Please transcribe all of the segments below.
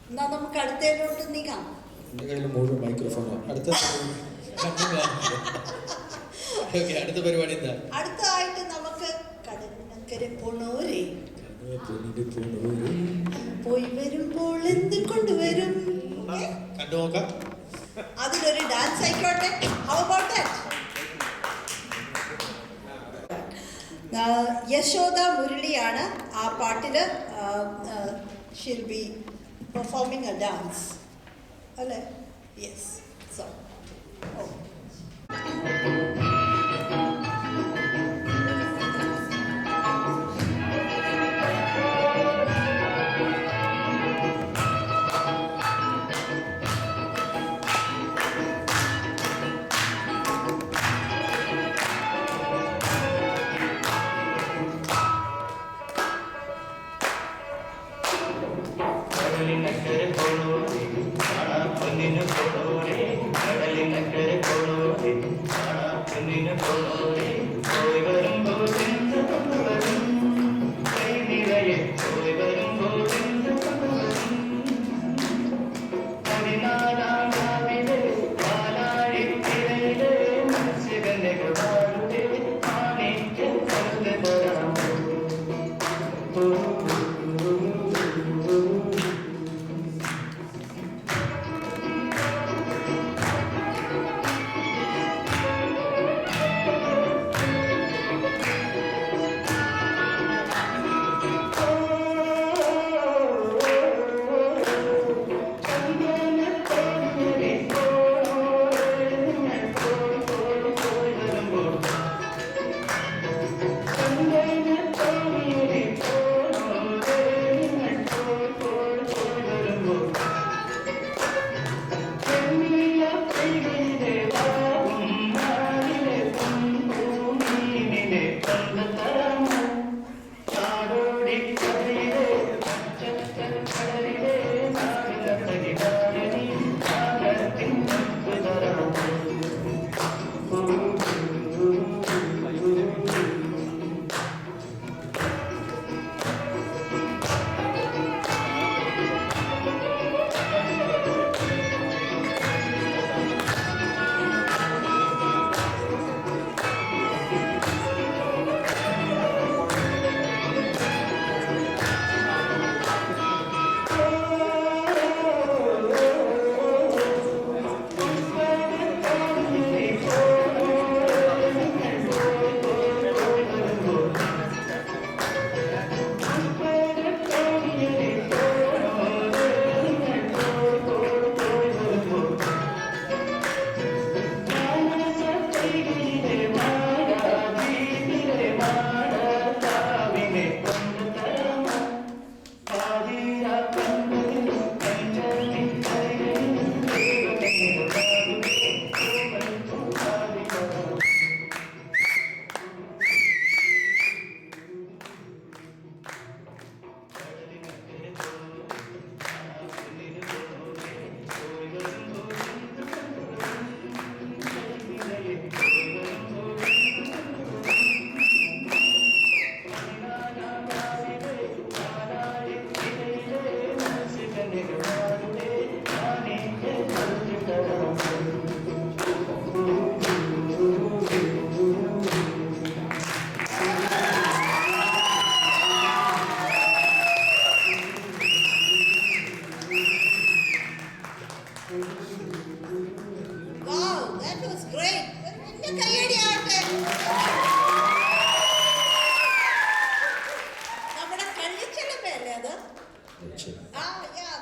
എന്നാ നമുക്ക് അടുത്തതിലോട്ട് നീങ്ങാം. എൻ്റെ കയ്യിൽ മുഴുവൻ മൈക്രോഫോണാണ്. അടുത്ത പരിപാടി എന്താ? അടുത്തതായിട്ട് നമുക്ക് കടലിനക്കര പോണോരേ പോയി വരുമ്പോൾ എന്ത് കൊണ്ടുവരും കണ്ടു നോക്കാം. അതിലൊരു ഡാൻസ് ആയിക്കോട്ടെ. How about that? യശോദ മുരളിയാണ് ആ പാട്ടില്. she'll be performing a dance. അല്ലേ? Yes. So, oh.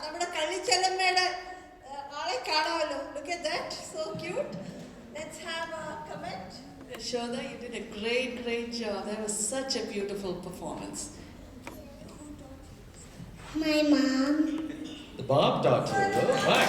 നമ്മുടെ കള്ളിച്ചെല്ലമ്മയുടെ ആളെ കാണാമല്ലോ. Look at that, so cute. Let's have a comment. Yashoda, you did a great job. That was such a beautiful performance. My mom. The Bob taught you. Oh, my.